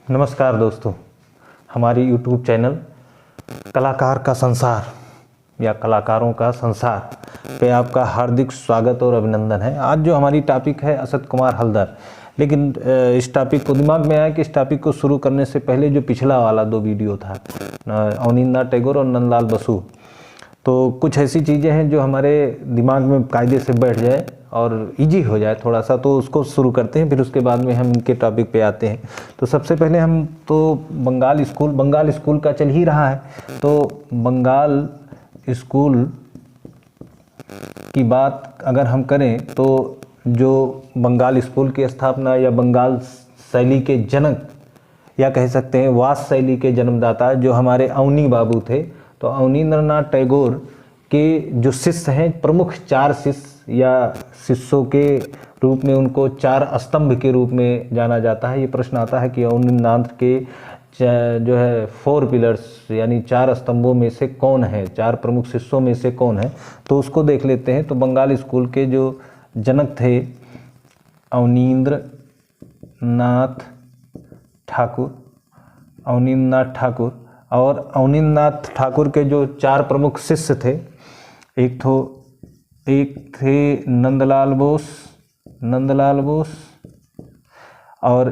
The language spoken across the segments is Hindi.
नमस्कार दोस्तों, हमारी YouTube चैनल कलाकार का संसार या कलाकारों का संसार पे आपका हार्दिक स्वागत और अभिनंदन है। आज जो हमारी टॉपिक है असद कुमार हल्दर, लेकिन इस टॉपिक को दिमाग में आया कि इस टॉपिक को शुरू करने से पहले जो पिछला वाला 2 वीडियो था अवनींद्रनाथ टैगोर और नंदलाल बसु, तो कुछ ऐसी चीज़ें हैं जो हमारे दिमाग में कायदे से बैठ जाए और इजी हो जाए थोड़ा सा, तो उसको शुरू करते हैं। फिर उसके बाद में हम इनके टॉपिक पे आते हैं। तो सबसे पहले हम तो बंगाल स्कूल का चल ही रहा है, तो बंगाल स्कूल की बात अगर हम करें तो जो बंगाल स्कूल की स्थापना या बंगाल शैली के जनक या कह सकते हैं वास शैली के जन्मदाता जो हमारे अवनी बाबू थे, तो अवनींद्रनाथ टैगोर के जो शिष्य हैं, प्रमुख 4 शिष्य या शिष्यों के रूप में उनको 4 स्तंभ के रूप में जाना जाता है। ये प्रश्न आता है कि अवनींद्रनाथ के जो है 4 पिलर्स यानी 4 स्तंभों में से कौन है, 4 प्रमुख शिष्यों में से कौन है, तो उसको देख लेते हैं। तो बंगाल स्कूल के जो जनक थे अवनींद्रनाथ ठाकुर, और अवनींद्रनाथ ठाकुर के जो 4 प्रमुख शिष्य थे, एक थे नंदलाल बोस और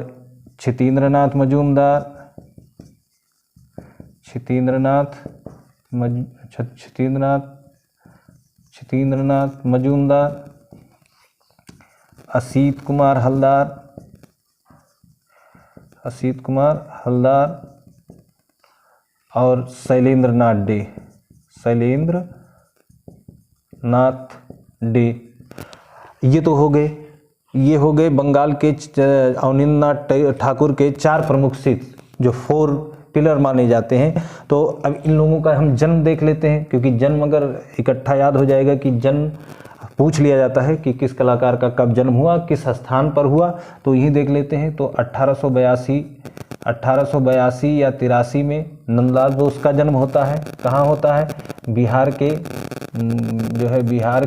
क्षितेंद्रनाथ मजूमदार, असीत कुमार हलदार और शैलेंद्रनाथ डे। ये तो हो गए बंगाल के अवनींद्रनाथ ठाकुर के 4 प्रमुख शिष्य जो 4 पिलर माने जाते हैं। तो अब इन लोगों का हम जन्म देख लेते हैं, क्योंकि जन्म अगर इकट्ठा याद हो जाएगा कि जन्म पूछ लिया जाता है कि किस कलाकार का कब जन्म हुआ, किस स्थान पर हुआ, तो यही देख लेते हैं। तो 1882 या 83 में नंदलाल बोस का जन्म होता है। कहाँ होता है? बिहार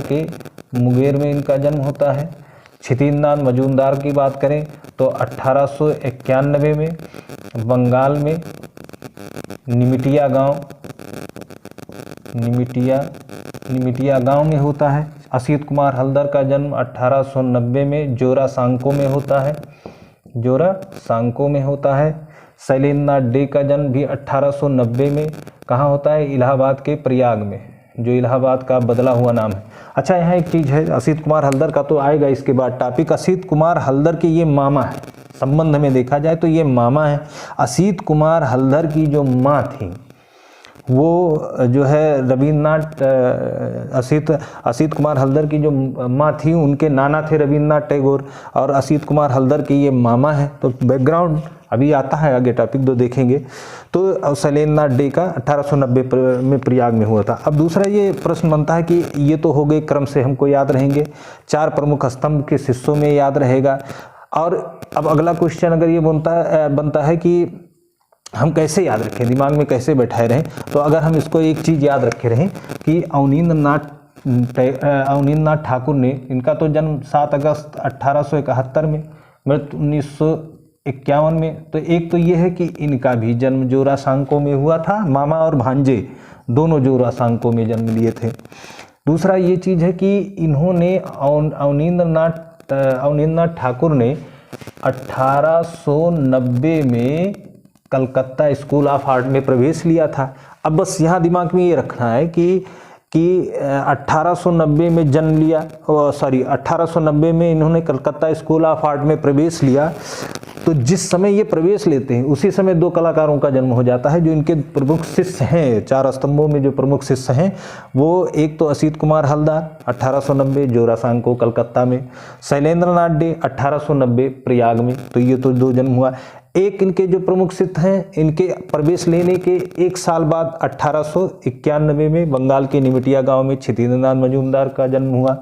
के मुंगेर में इनका जन्म होता है। क्षितेंद्रनाथ मजूमदार की बात करें तो 1891 में बंगाल में निमिटिया गांव में होता है। असीत कुमार हल्दर का जन्म 1890 में जोरासांको में होता है। शैलेंद्रनाथ डे का जन्म भी 1890 में कहाँ होता है? इलाहाबाद के प्रयाग में, जो इलाहाबाद का बदला हुआ नाम है। अच्छा, यहाँ एक चीज़ है, असीत कुमार हल्दर का तो आएगा इसके बाद टॉपिक। असीत कुमार हल्दर के ये मामा है, संबंध में देखा जाए तो ये मामा है। असीत कुमार हल्दर की जो माँ थी वो जो है असीत कुमार हल्दर की जो माँ थी उनके नाना थे रविन्द्रनाथ टैगोर, और असीत कुमार हल्दर के ये मामा है। तो बैकग्राउंड अभी आता है, आगे टॉपिक 2 देखेंगे। तो शैलेंद्रनाथ डे का 1890 में प्रयाग में हुआ था। अब दूसरा ये प्रश्न बनता है कि ये तो हो गए क्रम से हमको याद रहेंगे, 4 प्रमुख स्तंभ के शिष्यों में याद रहेगा। और अब अगला क्वेश्चन अगर ये बनता है कि हम कैसे याद रखें, दिमाग में कैसे बैठाए रहें, तो अगर हम इसको एक चीज़ याद रखे रहें कि अवनींद्रनाथ ठाकुर ने, इनका तो जन्म 7 अगस्त 1871 में, मृत्यु 1951 में। तो एक तो ये है कि इनका भी जन्म जोरासांको में हुआ था, मामा और भांजे दोनों जोरासांको में जन्म लिए थे। दूसरा ये चीज़ है कि इन्होंने अवनींद्रनाथ ठाकुर ने 1890 में कलकत्ता स्कूल ऑफ आर्ट में प्रवेश लिया था। अब बस यहाँ दिमाग में ये रखना है कि 1890 में जन्म लिया, 1890 में इन्होंने कलकत्ता स्कूल ऑफ आर्ट में प्रवेश लिया। तो जिस समय ये प्रवेश लेते हैं उसी समय 2 कलाकारों का जन्म हो जाता है जो इनके प्रमुख शिष्य हैं। 4 स्तंभों में जो प्रमुख शिष्य हैं वो एक तो असीत कुमार हल्दर 1890 जोरासांको कलकत्ता में, शैलेंद्रनाथ डे 1890 प्रयाग में। तो ये तो 2 जन्म हुआ। एक इनके जो प्रमुख शिष्य हैं, इनके प्रवेश लेने के 1 साल बाद 1891 में बंगाल के निमिटिया गांव में क्षितेंद्रनाथ मजूमदार का जन्म हुआ।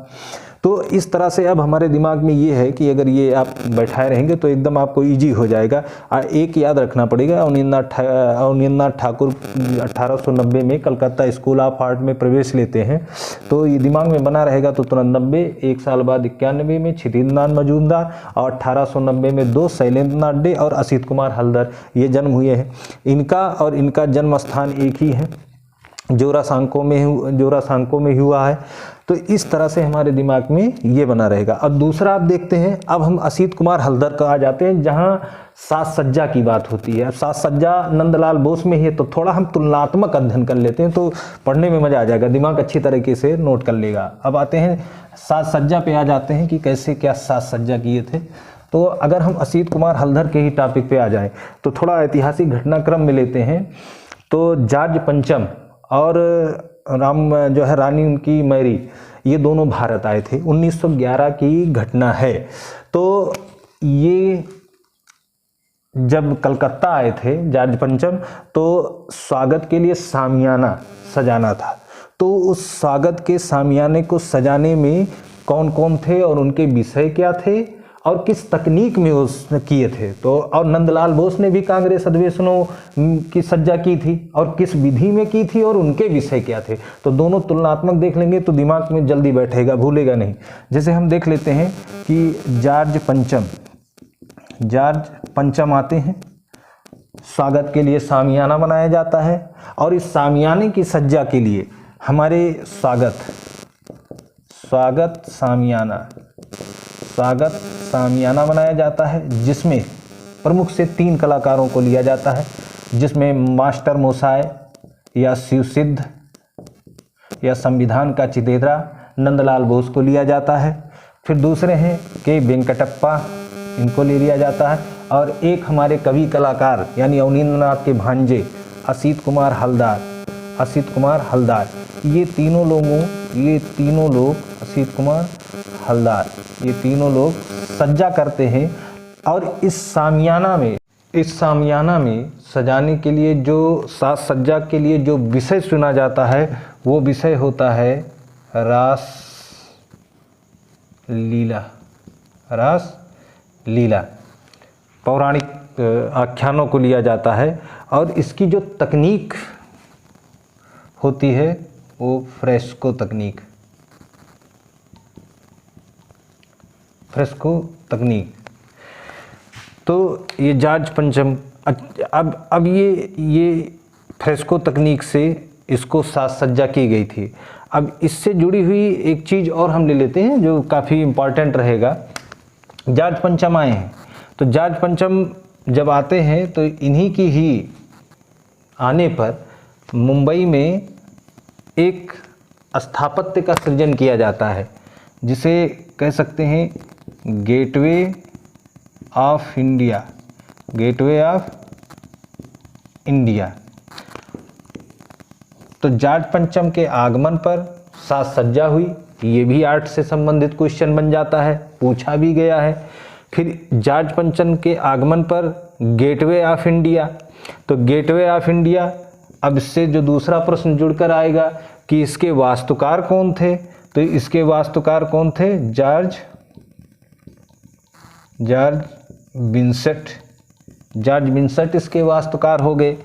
तो इस तरह से अब हमारे दिमाग में ये है कि अगर ये आप बैठाए रहेंगे तो एकदम आपको ईजी हो जाएगा। एक याद रखना पड़ेगा, अवनींद्रनाथ ठाकुर 1890 में कलकत्ता स्कूल ऑफ आर्ट में प्रवेश लेते हैं, तो ये दिमाग में बना रहेगा। तो 93, एक साल बाद 91 में क्षितिज मजूमदार और 1890 में 2 शैलेंद्रनाथ डे और असित कुमार हल्दर ये जन्म हुए हैं। इनका और इनका जन्म स्थान एक ही है, जोरासांको में हुआ है। तो इस तरह से हमारे दिमाग में ये बना रहेगा। अब दूसरा आप देखते हैं, अब हम असित कुमार हल्दर का आ जाते हैं, जहाँ साज सज्जा की बात होती है। अब साज सज्जा नंदलाल बोस में ही है, तो थोड़ा हम तुलनात्मक अध्ययन कर लेते हैं तो पढ़ने में मजा आ जाएगा, दिमाग अच्छी तरीके से नोट कर लेगा। अब आते हैं साज सज्जा पे आ जाते हैं कि कैसे क्या साज सज्जा किए थे। तो अगर हम असित कुमार हल्दर के ही टॉपिक पे आ जाएं तो थोड़ा ऐतिहासिक घटनाक्रम में लेते हैं। तो जॉर्ज पंचम और रानी उनकी मैरी, ये दोनों भारत आए थे। 1911 की घटना है। तो ये जब कलकत्ता आए थे जॉर्ज पंचम, तो स्वागत के लिए सामियाना सजाना था। तो उस स्वागत के सामियाने को सजाने में कौन कौन थे और उनके विषय क्या थे और किस तकनीक में उसने किए थे। तो और नंदलाल बोस ने भी कांग्रेस अधिवेशनों की सज्जा की थी और किस विधि में की थी और उनके विषय क्या थे। तो दोनों तुलनात्मक देख लेंगे तो दिमाग में जल्दी बैठेगा, भूलेगा नहीं। जैसे हम देख लेते हैं कि जॉर्ज पंचम आते हैं, स्वागत के लिए सामियाना बनाया जाता है और इस सामियाने की सज्जा के लिए हमारे स्वागत सामियाना बनाया जाता है, जिसमें प्रमुख से 3 कलाकारों को लिया जाता है, जिसमें मास्टर मोसाय या शिवसिद्ध या संविधान का चिदेरा नंदलाल बोस को लिया जाता है। फिर दूसरे हैं के वेंकटप्पा, इनको ले लिया जाता है। और एक हमारे कवि कलाकार यानी अवनींद्रनाथ के भांजे असित कुमार हल्दर, ये तीनों लोग असित कुमार हल्दर, ये तीनों लोग सज्जा करते हैं। और इस सामियाना में सजाने के लिए जो साज सज्जा के लिए जो विषय चुना जाता है वो विषय होता है रास लीला। पौराणिक आख्यानों को लिया जाता है और इसकी जो तकनीक होती है वो फ्रेस्को तकनीक। तो ये जॉर्ज पंचम, अब ये फ्रेस्को तकनीक से इसको साज सज्जा की गई थी। अब इससे जुड़ी हुई एक चीज़ और हम ले लेते हैं जो काफ़ी इम्पॉर्टेंट रहेगा। जॉर्ज पंचम आए हैं, तो जॉर्ज पंचम जब आते हैं तो इन्हीं की ही आने पर मुंबई में एक स्थापत्य का सृजन किया जाता है, जिसे कह सकते हैं गेटवे ऑफ इंडिया। तो जॉर्ज पंचम के आगमन पर साज सज्जा हुई, ये भी आर्ट से संबंधित क्वेश्चन बन जाता है, पूछा भी गया है। फिर जॉर्ज पंचम के आगमन पर गेटवे ऑफ इंडिया, तो गेटवे ऑफ इंडिया, अब इससे जो दूसरा प्रश्न जुड़कर आएगा कि इसके वास्तुकार कौन थे, तो इसके वास्तुकार कौन थे? जॉर्ज विंसेंट इसके वास्तुकार हो गए।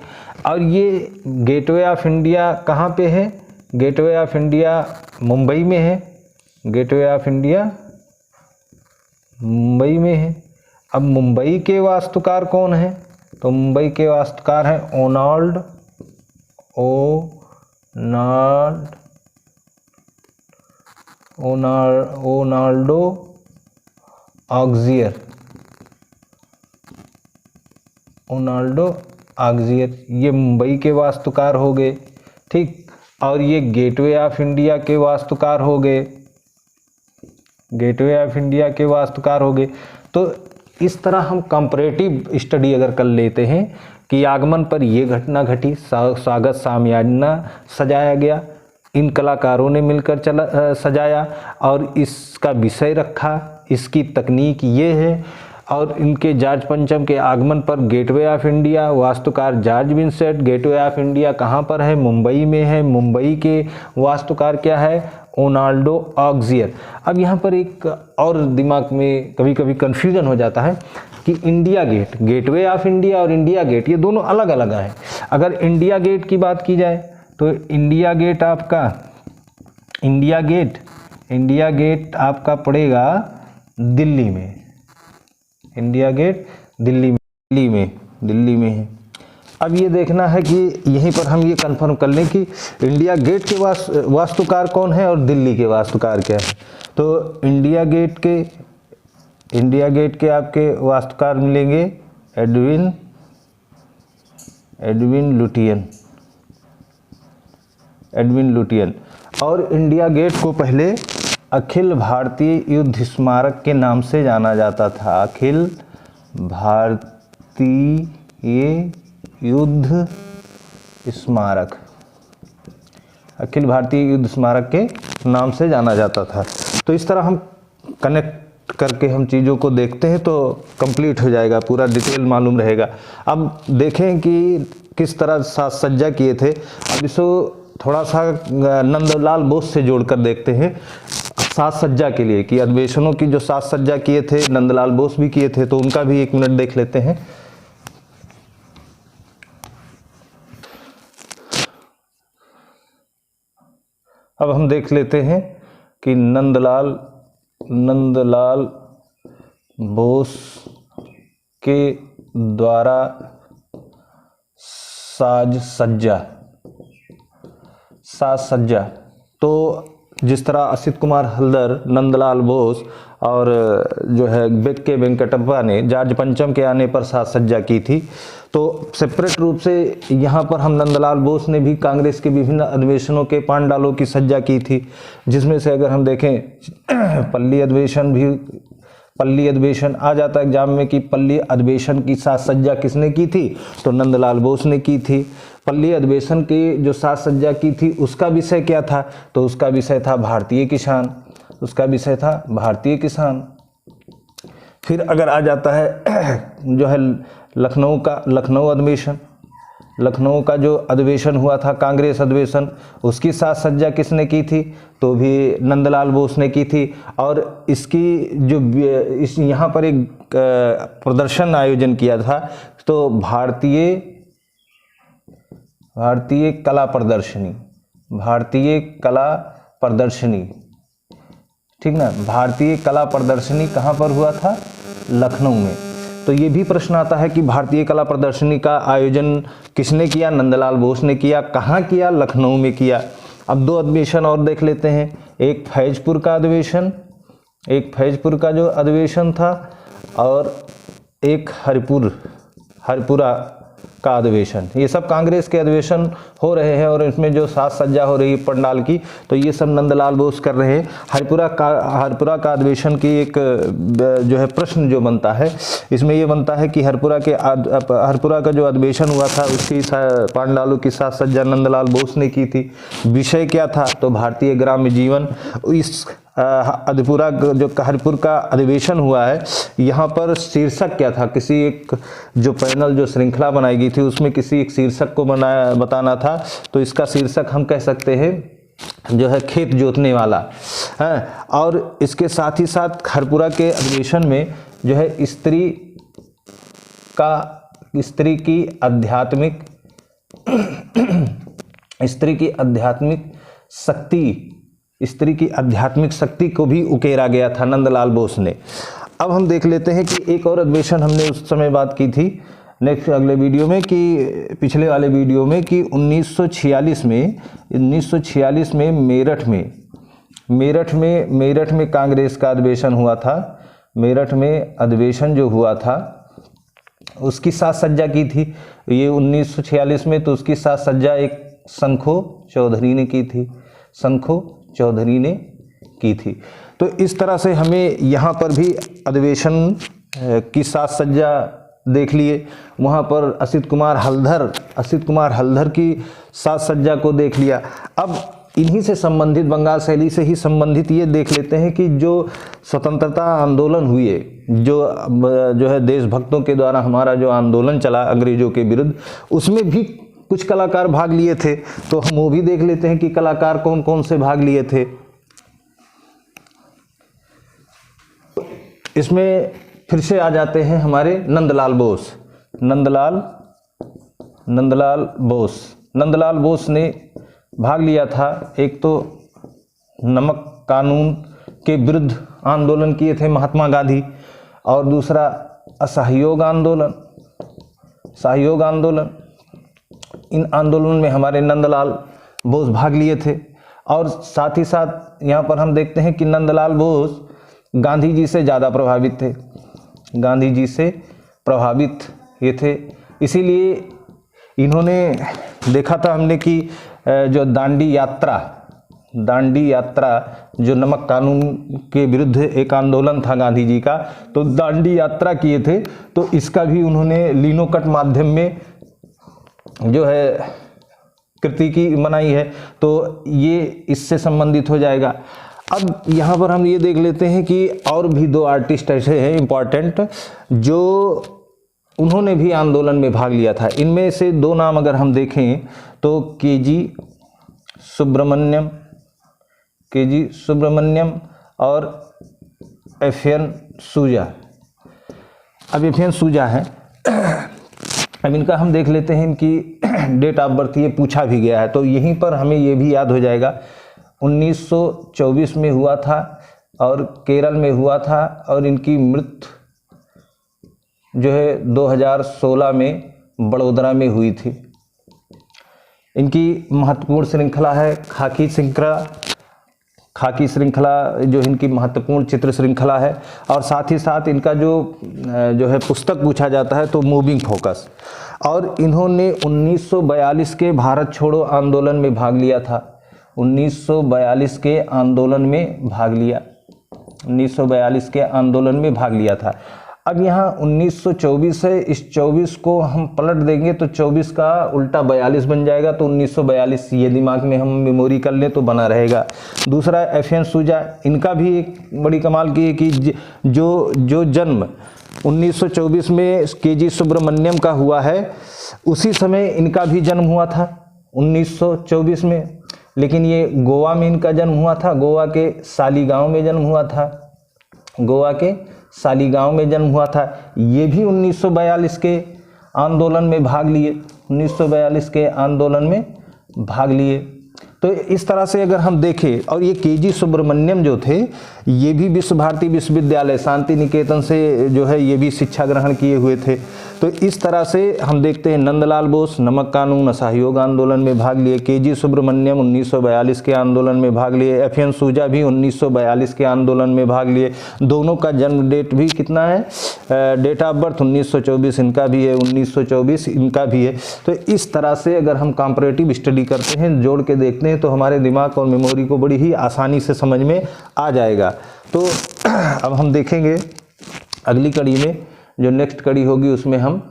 और ये गेटवे ऑफ इंडिया कहाँ पे है? गेटवे ऑफ इंडिया मुंबई में है, मुंबई में है। अब मुंबई के वास्तुकार कौन है? तो मुंबई के वास्तुकार हैं ओनाल्डो ऑक्सियर, ये मुंबई के वास्तुकार हो गए, ठीक। और ये गेटवे ऑफ इंडिया के वास्तुकार हो गए, तो इस तरह हम कंपैरेटिव स्टडी अगर कर लेते हैं कि आगमन पर ये घटना घटी, स्वागत सामियाना सजाया गया, इन कलाकारों ने मिलकर सजाया और इसका विषय रखा, इसकी तकनीक ये है। और इनके जॉर्ज पंचम के आगमन पर गेटवे ऑफ इंडिया, वास्तुकार George Vincent. Gateway of India कहाँ पर है? मुंबई में है। मुंबई के वास्तुकार क्या है? रोनाल्डो ऑक्सियर। अब यहाँ पर एक और दिमाग में कभी कभी कन्फ्यूजन हो जाता है कि India Gate, gateway of India और इंडिया गेट ये दोनों अलग अलग हैं। अगर इंडिया गेट की बात की जाए तो इंडिया गेट आपका पड़ेगा दिल्ली में। इंडिया गेट दिल्ली में है। अब ये देखना है कि यहीं पर हम ये कंफर्म कर लें कि इंडिया गेट के वास्तुकार कौन है और दिल्ली के वास्तुकार क्या है। तो इंडिया गेट के आपके वास्तुकार मिलेंगे एडविन लुटियन। और इंडिया गेट को पहले अखिल भारतीय युद्ध स्मारक के नाम से जाना जाता था। अखिल भारतीय युद्ध स्मारक के नाम से जाना जाता था। तो इस तरह हम कनेक्ट करके हम चीज़ों को देखते हैं तो कंप्लीट हो जाएगा, पूरा डिटेल मालूम रहेगा। अब देखें कि किस तरह साज सज्जा किए थे। अब इसको थोड़ा सा नंदलाल बोस से जोड़कर देखते हैं साज सज्जा के लिए कि अधिवेशनों की जो साज सज्जा किए थे नंदलाल बोस भी किए थे, तो उनका भी 1 मिनट देख लेते हैं। अब हम देख लेते हैं कि नंदलाल बोस के द्वारा साज सज्जा। तो जिस तरह असित कुमार हल्दर, नंदलाल बोस और जो है बेक्के वेंकटप्पा ने जॉर्ज पंचम के आने पर साज सज्जा की थी, तो सेपरेट रूप से यहाँ पर हम नंदलाल बोस ने भी कांग्रेस के विभिन्न अधिवेशनों के पांडालों की सज्जा की थी, जिसमें से अगर हम देखें पल्ली अधिवेशन आ जाता है एग्जाम में कि पल्ली अधिवेशन की साज सज्जा किसने की थी, तो नंदलाल बोस ने की थी। पल्ली अधिवेशन की जो साज सज्जा की थी उसका विषय क्या था, तो उसका विषय था भारतीय किसान। फिर अगर आ जाता है जो है लखनऊ का जो अधिवेशन हुआ था कांग्रेस अधिवेशन, उसकी साज सज्जा किसने की थी, तो भी नंदलाल बोस ने की थी। और इसकी जो यहाँ पर एक प्रदर्शन आयोजन किया था, तो भारतीय कला प्रदर्शनी, ठीक ना, भारतीय कला प्रदर्शनी कहाँ पर हुआ था, लखनऊ में। तो ये भी प्रश्न आता है कि भारतीय कला प्रदर्शनी का आयोजन किसने किया, नंदलाल बोस ने किया। कहाँ किया, लखनऊ में किया। अब 2 अधिवेशन और देख लेते हैं, एक फैजपुर का जो अधिवेशन था और एक हरिपुरा का अधिवेशन। ये सब कांग्रेस के अधिवेशन हो रहे हैं और इसमें जो साज सज्जा हो रही है पंडाल की, तो ये सब नंदलाल बोस कर रहे हैं। हरिपुरा का अधिवेशन की एक जो है प्रश्न जो बनता है, इसमें ये बनता है कि हरिपुरा का जो अधिवेशन हुआ था उसकी पांडालों की साज सज्जा नंदलाल बोस ने की थी। विषय क्या था, तो भारतीय ग्राम्य जीवन। इस हरिपुर का अधिवेशन हुआ है, यहाँ पर शीर्षक क्या था, किसी एक जो पैनल जो श्रृंखला बनाई गई थी उसमें किसी एक शीर्षक को बताना था, तो इसका शीर्षक हम कह सकते हैं जो है खेत जोतने वाला है। और इसके साथ ही साथ हरिपुरा के अधिवेशन में जो है स्त्री की आध्यात्मिक शक्ति को भी उकेरा गया था नंदलाल बोस ने। अब हम देख लेते हैं कि एक और अधिवेशन हमने उस समय बात की थी अगले वीडियो में, कि पिछले वाले वीडियो में, कि 1946 में मेरठ में कांग्रेस का अधिवेशन हुआ था। मेरठ में अधिवेशन जो हुआ था उसकी साज सज्जा की थी ये 1946 में, तो उसकी साज सज्जा एक शंखो चौधरी ने की थी। तो इस तरह से हमें यहाँ पर भी अधिवेशन की साज सज्जा देख लिए, वहाँ पर असित कुमार हल्दर की साज सज्जा को देख लिया। अब इन्हीं से संबंधित, बंगाल शैली से ही संबंधित ये देख लेते हैं कि जो स्वतंत्रता आंदोलन हुए, जो है देशभक्तों के द्वारा हमारा जो आंदोलन चला अंग्रेजों के विरुद्ध, उसमें भी कुछ कलाकार भाग लिए थे। तो हम वो भी देख लेते हैं कि कलाकार कौन कौन से भाग लिए थे। इसमें फिर से आ जाते हैं हमारे नंदलाल बोस। नंदलाल बोस ने भाग लिया था। एक तो नमक कानून के विरुद्ध आंदोलन किए थे महात्मा गांधी, और दूसरा असहयोग आंदोलन। इन आंदोलन में हमारे नंदलाल बोस भाग लिए थे। और साथ ही साथ यहाँ पर हम देखते हैं कि नंदलाल बोस गांधी जी से ज़्यादा प्रभावित थे, ये थे। इसीलिए इन्होंने देखा था हमने कि जो दांडी यात्रा जो नमक कानून के विरुद्ध एक आंदोलन था गांधी जी का, तो दांडी यात्रा किए थे, तो इसका भी उन्होंने लिनोकट माध्यम में जो है कृतिकी बनाई है, तो ये इससे संबंधित हो जाएगा। अब यहाँ पर हम ये देख लेते हैं कि और भी दो आर्टिस्ट ऐसे हैं इम्पॉर्टेंट, जो उन्होंने भी आंदोलन में भाग लिया था। इनमें से दो नाम अगर हम देखें तो के.जी. सुब्रमण्यम और एफ.एन. सूजा। अब एफ.एन. सूजा है। अब इनका हम देख लेते हैं, इनकी डेट ऑफ बर्थ ये पूछा भी गया है, तो यहीं पर हमें ये भी याद हो जाएगा। 1924 में हुआ था और केरल में हुआ था, और इनकी मृत्यु जो है 2016 में बड़ोदरा में हुई थी। इनकी महत्वपूर्ण श्रृंखला है खाकी श्रृंखला, जो इनकी महत्वपूर्ण चित्र श्रृंखला है। और साथ ही साथ इनका जो है पुस्तक पूछा जाता है तो मूविंग फोकस। और इन्होंने 1942 के भारत छोड़ो आंदोलन में भाग लिया था। 1942 के आंदोलन में भाग लिया था। अब यहाँ 1924 है, इस 24 को हम पलट देंगे तो 24 का उल्टा 42 बन जाएगा, तो 1942 ये दिमाग में हम मेमोरी कर लें तो बना रहेगा। दूसरा एफ.एन. सूजा, इनका भी एक बड़ी कमाल की है कि जो जन्म 1924 में के.जी. सुब्रमण्यम का हुआ है, उसी समय इनका भी जन्म हुआ था 1924 में, लेकिन ये गोवा में इनका जन्म हुआ था। गोवा के सालीगांव में जन्म हुआ था। ये भी 1942 के आंदोलन में भाग लिए। तो इस तरह से अगर हम देखें, और ये के.जी. सुब्रमण्यम जो थे, ये भी विश्व भारती विश्वविद्यालय शांति निकेतन से जो है ये भी शिक्षा ग्रहण किए हुए थे। तो इस तरह से हम देखते हैं नंदलाल बोस नमक कानून असहयोग आंदोलन में भाग लिए, के.जी. सुब्रमण्यम 1942 के आंदोलन में भाग लिए, एफ.एन. सूजा भी 1942 के आंदोलन में भाग लिए। दोनों का जन्म डेट भी कितना है, डेट ऑफ बर्थ 1924 इनका भी है, 1924 इनका भी है। तो इस तरह से अगर हम कंपैरेटिव स्टडी करते हैं, जोड़ के देखते हैं, तो हमारे दिमाग और मेमोरी को बड़ी ही आसानी से समझ में आ जाएगा। तो अब हम देखेंगे अगली कड़ी में, जो नेक्स्ट कड़ी होगी उसमें हम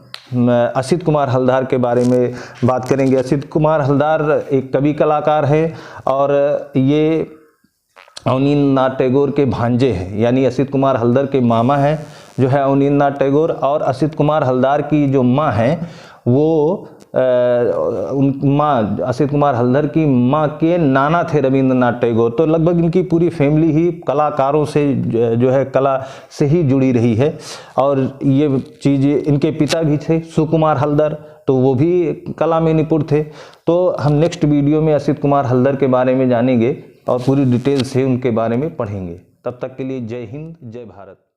असित कुमार हलदार के बारे में बात करेंगे। असित कुमार हलदार एक कवि कलाकार है, और ये अवनींद्रनाथ टैगोर के भांजे हैं, यानी असित कुमार हलदर के मामा हैं जो है अवनींद्रनाथ टैगोर, और असित कुमार हलदार की जो माँ हैं वो असित कुमार हलदर की माँ के नाना थे रविंद्रनाथ टैगोर। तो लगभग इनकी पूरी फैमिली ही कलाकारों से जो है कला से ही जुड़ी रही है। और ये चीज़, इनके पिता भी थे सुकुमार हलदर, तो वो भी कला में निपुण थे। तो हम नेक्स्ट वीडियो में असित कुमार हलदर के बारे में जानेंगे और पूरी डिटेल से उनके बारे में पढ़ेंगे। तब तक के लिए जय हिंद, जय भारत।